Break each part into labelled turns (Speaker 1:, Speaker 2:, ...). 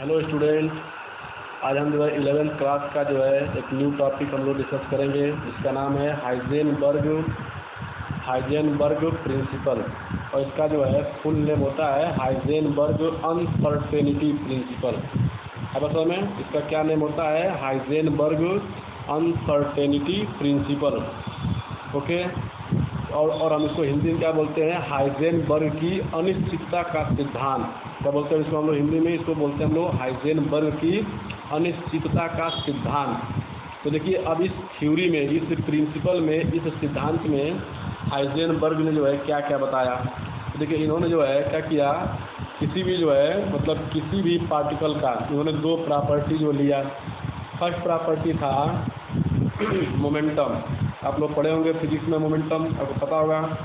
Speaker 1: Hello student. आज हम जो है 11th क्लास का जो है एक न्यू टॉपिक हम लोग डिस्कस करेंगे, जिसका नाम है हाइजेनबर्ग प्रिंसिपल। और इसका जो है फुल नेम होता है हाइजेनबर्ग अनसर्टेनिटी प्रिंसिपल। अब असल में इसका क्या नेम होता है? Heisenberg uncertainty principle. ओके। और हम इसको हिंदी में क्या बोलते हैं? हाइजेनबर्ग की अनिश्चितता का सिद्धांत। क्या बोलते हैं इसको हम लोग हिंदी में? इसको बोलते हैं हम लोग हाइजेनबर्ग की अनिश्चितता का सिद्धांत। तो देखिए, अब इस थ्योरी में, इस प्रिंसिपल में, इस सिद्धांत में हाइजेनबर्ग ने जो है क्या क्या बताया। तो देखिए, इन्होंने जो है क्या किया, किसी भी जो है मतलब किसी भी पार्टिकल का इन्होंने दो प्रॉपर्टी जो लिया। फर्स्ट प्रॉपर्टी था मोमेंटम। आप लोग पढ़े होंगे फिजिक्स में मोमेंटम, आपको पता होगा।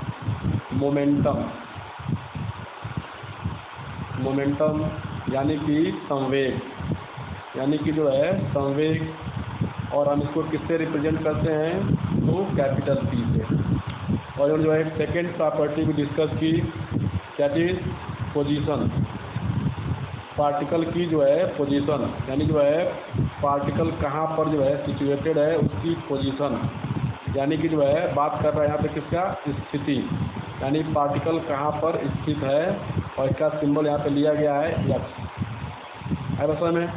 Speaker 1: मोमेंटम यानी कि संवेग, यानी कि जो है संवेग। और हम इसको किससे रिप्रेजेंट करते हैं? तो कैपिटल पी से। और जो है सेकेंड प्रॉपर्टी भी डिस्कस की, क्या चीज़? पोजीशन। पार्टिकल की जो है पोजीशन, यानी जो है पार्टिकल कहाँ पर जो है सिचुएटेड है, उसकी पोजीशन। यानी कि जो है बात कर रहा है यहाँ पे किसका? स्थिति। यानी पार्टिकल कहाँ पर स्थित है, और इसका सिंबल यहाँ पे लिया गया है यक्स। है बस में,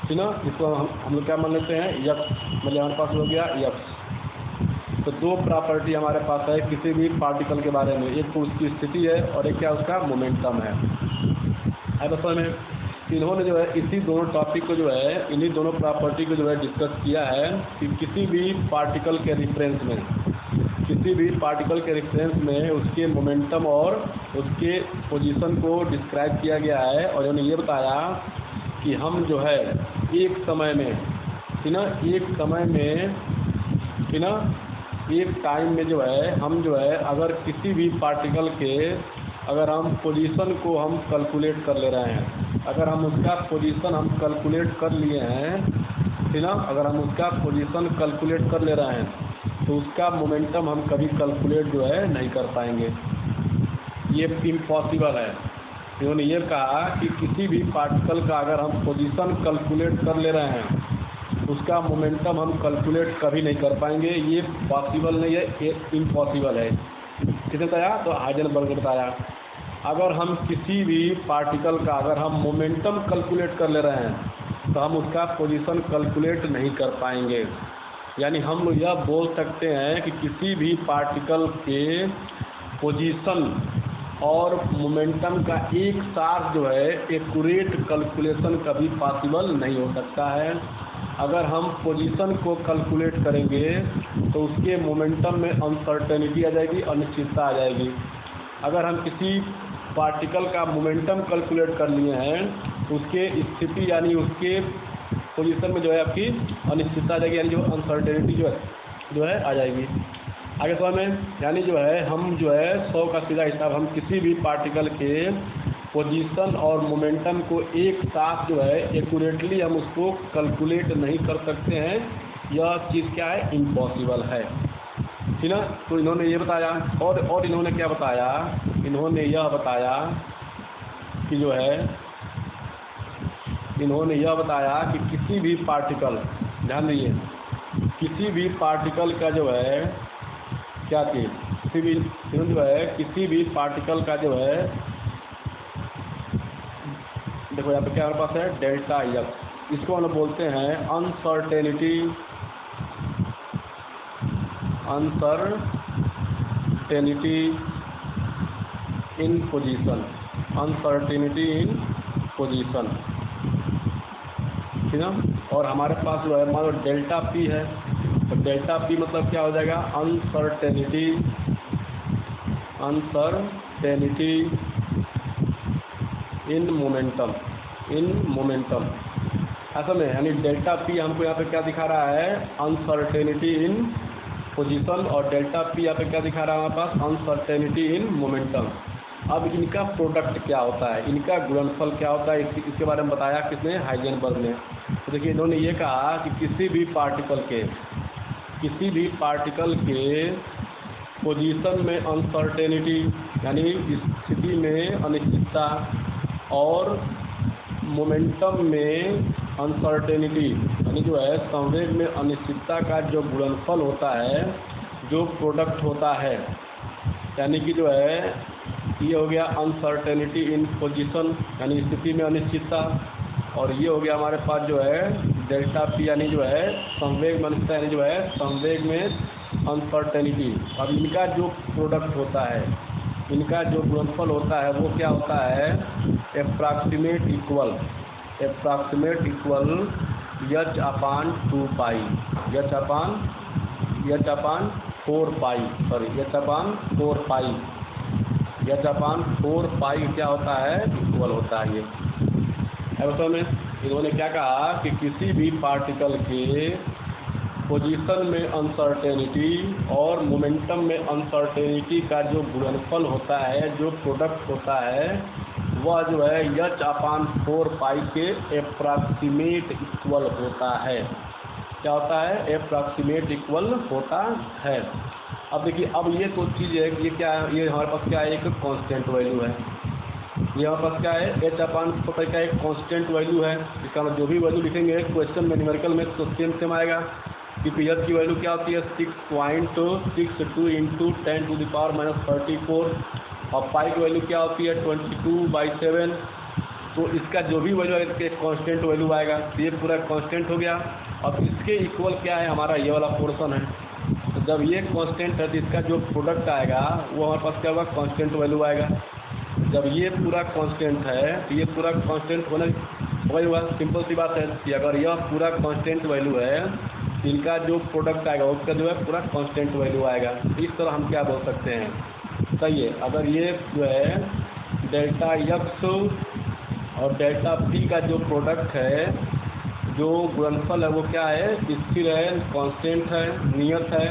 Speaker 1: ठीक ना? इसको हम लोग क्या मान लेते हैं? यक्स। मतलब हमारे पास हो गया यक्स। तो दो प्रॉपर्टी हमारे पास है किसी भी पार्टिकल के बारे में, एक तो उसकी स्थिति है और एक क्या उसका मोमेंटम है बस में। इन्होंने जो है इसी दोनों टॉपिक को जो है, इन्हीं दोनों प्रॉपर्टी को जो है डिस्कस किया है कि किसी भी पार्टिकल के रेफरेंस में उसके मोमेंटम और उसके पोजीशन को डिस्क्राइब किया गया है। और उन्होंने ये बताया कि हम जो है एक समय में, एक टाइम में जो है हम जो है अगर किसी भी पार्टिकल के अगर हम पोजीशन को हम कैलकुलेट कर ले रहे हैं, अगर हम उसका पोजीशन हम कैलकुलेट कर लिए हैं, ठीक ना? अगर हम उसका पोजीशन कैलकुलेट कर ले रहे हैं तो उसका मोमेंटम हम कभी कैलकुलेट जो है नहीं कर पाएंगे। ये इम्पॉसिबल है। इन्होंने ये कहा कि किसी भी पार्टिकल का अगर हम पोजीशन कैलकुलेट कर ले रहे हैं, उसका मोमेंटम हम कैलकुलेट कभी नहीं कर पाएंगे। ये पॉसिबल नहीं है, ये इम्पॉसिबल है। किसने बताया? तो हाइजेनबर्ग ने बताया। अगर हम किसी भी पार्टिकल का अगर हम मोमेंटम कैलकुलेट कर ले रहे हैं तो हम उसका पोजीशन कैलकुलेट नहीं कर पाएंगे। यानी हम लोग यह बोल सकते हैं कि किसी भी पार्टिकल के पोजीशन और मोमेंटम का एक साथ जो है एक्यूरेट कैलकुलेशन कभी पॉसिबल नहीं हो सकता है। अगर हम पोजीशन को कैलकुलेट करेंगे तो उसके मोमेंटम में अनसर्टेनिटी आ जाएगी, अनिश्चितता आ जाएगी। अगर हम किसी पार्टिकल का मोमेंटम कैलकुलेट कर लिए हैं तो उसके स्थिति यानी उसके पोजीशन में जो है आपकी अनिश्चितता आ जाएगी, यानी जो अनसर्टेनिटी जो है आ जाएगी। आगे समझ में? यानी जो है हम जो है 100 का सीधा हिसाब, हम किसी भी पार्टिकल के पोजीशन और मोमेंटम को एक साथ जो है एक्यूरेटली हम उसको कैलकुलेट नहीं कर सकते हैं। यह चीज़ क्या है? इम्पॉसिबल है, ठीक ना? तो इन्होंने ये बताया। और इन्होंने क्या बताया? इन्होंने यह बताया कि जो है इन्होंने यह बताया कि किसी भी पार्टिकल, ध्यान दीजिए, किसी भी पार्टिकल का जो है क्या चीज़, किसी भी पार्टिकल का जो है, देखो यहाँ पे क्या हमारे पास है? Delta x. इसको हम लोग बोलते हैं अनसर्टेनिटी इन पोजीशन। अनसर्टेनिटी इन पोजीशन, ठीक ना? और हमारे पास जो है मान लो डेल्टा पी है, तो डेल्टा पी मतलब क्या हो जाएगा? Uncertainty in momentum. ऐसा में यानी डेल्टा पी हमको यहाँ पे क्या दिखा रहा है? अनसर्टेनिटी इन पोजीशन। और डेल्टा पी यहाँ पे क्या दिखा रहा है हमारे पास? Uncertainty in momentum. अब इनका प्रोडक्ट क्या होता है, इनका गुणनफल क्या होता है, इसके बारे में बताया किसने? हाइजेनबर्ग ने। तो देखिए, इन्होंने ये कहा कि किसी भी पार्टिकल के पोजीशन में अनसर्टेनिटी यानी स्थिति में अनिश्चितता और मोमेंटम में अनसर्टेनिटी यानी जो है संवेग में अनिश्चितता का जो गुणनफल होता है, जो प्रोडक्ट होता है, यानी कि जो है ये हो गया अनसर्टेनिटी इन पोजीशन यानी स्थिति में अनिश्चितता, और ये हो गया हमारे पास जो है डेल्टा पी यानी जो है संवेग में अनिश्चितता यानी जो है संवेग में अनसर्टेनिटी। अब इनका जो प्रोडक्ट होता है, इनका जो गुणनफल होता है वो क्या होता है, एप्रॉक्सीमेट इक्वल एच अपान 2 पाई एच अपान 4 पाई क्या होता है, इक्वल होता है ये। अब में इन्होंने क्या कहा कि किसी भी पार्टिकल के पोजीशन में अनसर्टेनिटी और मोमेंटम में अनसर्टेनिटी का जो गुणनफल होता है, जो प्रोडक्ट होता है, वह जो है एच अपान 4 पाई के एप्रॉक्सीमेट इक्वल होता है। क्या होता है, एप्रॉक्सीमेट इक्वल होता है। अब देखिए, अब ये तो चीज़ है, ये क्या है, ये हमारे पास क्या है, एक कांस्टेंट वैल्यू है। ये हमारे पास क्या है, एच अपान 4 पाई का एक कांस्टेंट वैल्यू है। इसका जो भी वैल्यू लिखेंगे क्वेश्चन में न्यूमेरिकल में तो सेम आएगा। क्योंकि एच की वैल्यू क्या होती है, 6.62 इंटू 10⁻34, और पाई की वैल्यू क्या होती है 22/7। तो इसका जो भी वैल्यू आएगा इसका एक कांस्टेंट वैल्यू आएगा, तो ये पूरा कांस्टेंट हो गया। अब इसके इक्वल क्या है, हमारा ये वाला पोर्शन है। तो जब ये कांस्टेंट है तो इसका जो प्रोडक्ट आएगा वो हमारे पास क्या होगा, कांस्टेंट वैल्यू आएगा। जब ये पूरा कांस्टेंट है तो ये पूरा कांस्टेंट वही हुआ। सिंपल सी बात है कि अगर यह पूरा कांस्टेंट वैल्यू है, इनका जो प्रोडक्ट आएगा उसका जो है पूरा कांस्टेंट वैल्यू आएगा। इस तरह हम क्या बोल सकते हैं, सही है। अगर ये जो है डेल्टा एक्स और डेल्टा पी का जो प्रोडक्ट है, जो गुणनफल है वो क्या है, स्थिर है, कांस्टेंट है, नियत है,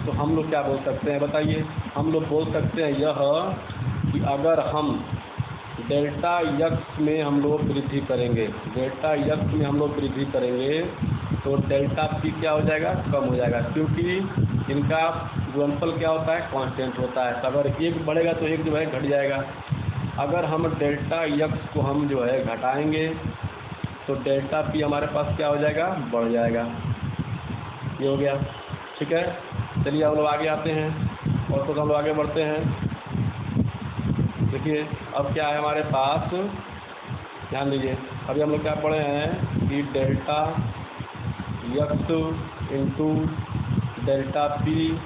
Speaker 1: तो हम लोग क्या बोल सकते हैं बताइए। हम लोग बोल सकते हैं यह कि अगर हम डेल्टा एक्स में हम लोग वृद्धि करेंगे, डेल्टा एक्स में हम लोग वृद्धि करेंगे तो डेल्टा पी क्या हो जाएगा, कम हो जाएगा, क्योंकि इनका गुणनफल क्या होता है, कांस्टेंट होता है। तो अगर एक बढ़ेगा तो एक जो है घट जाएगा। अगर हम डेल्टा एक्स को हम जो है घटाएंगे तो डेल्टा पी हमारे पास क्या हो जाएगा, बढ़ जाएगा। ये हो गया, ठीक है। चलिए हम लोग आगे आते हैं और तो हम लोग आगे बढ़ते हैं। देखिए अब क्या है हमारे पास, ध्यान दीजिए। अभी हम लोग क्या पढ़े हैं कि delta X into delta P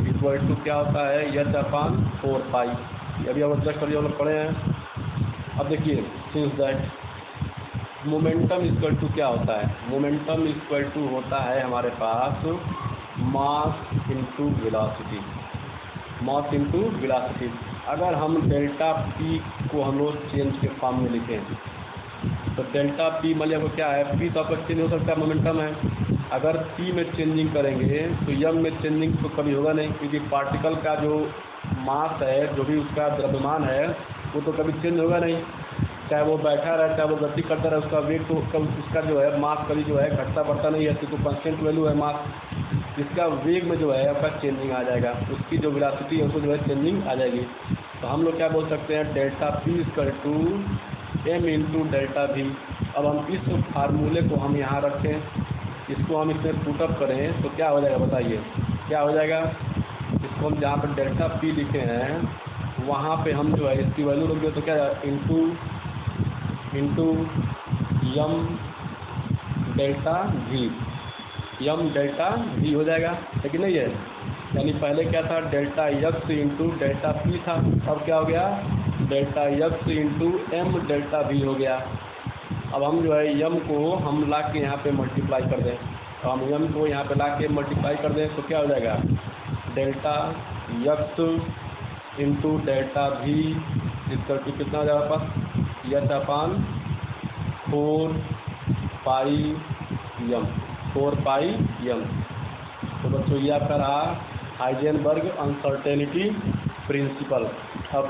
Speaker 1: equal to क्या होता है, एच अपान 4 पाई। अभी हम जस्ट अभी हम लोग पढ़े हैं। अब देखिए, since that momentum equal to क्या होता है, मोमेंटम इक्वल टू होता है हमारे पास mass into velocity, mass into velocity. अगर हम डेल्टा पी को हम लोग चेंज के फॉर्म में लिखें तो डेल्टा पी मान लिया क्या है, पी तो आपका चेंज हो सकता है, मोमेंटम है। अगर पी में चेंजिंग करेंगे तो यम में चेंजिंग तो कभी होगा नहीं, क्योंकि पार्टिकल का जो मास है, जो भी उसका द्रव्यमान है, वो तो कभी चेंज होगा नहीं। चाहे वो बैठा रहे, चाहे वो गति करता रहे, उसका वेग तो कभी उसका जो है मास कभी जो है घटता बढ़ता नहीं है, तो कांस्टेंट वैल्यू है मास। इसका वेग में जो है आपका चेंजिंग आ जाएगा, उसकी जो वेलोसिटी है उसको जो है चेंजिंग आ जाएगी। तो हम लोग क्या बोल सकते हैं, delta P equal to M into delta V. अब हम इस फार्मूले को हम यहाँ रखें, इसको हम इसमें पुटअप करें तो क्या हो जाएगा बताइए, क्या हो जाएगा। इसको हम जहाँ पर डेल्टा पी लिखे हैं वहाँ पे हम जो है इसकी वैल्यू रख दे तो क्या into M delta V, M delta V हो जाएगा, लेकिन नहीं है। यानी पहले क्या था, delta X into delta P था, अब क्या हो गया, delta X into M delta V हो गया। अब हम जो है यम को हम ला के यहाँ पे मल्टीप्लाई कर दें, तो हम यम को यहाँ पे ला के मल्टीप्लाई कर दें तो क्या हो जाएगा, delta X into delta we इसका कितना हो जाएगा पास, एच अपान 4 पाई यम। तो बच्चों ये आपका रहा हाइजेनबर्ग अनसर्टेनिटी प्रिंसिपल। अब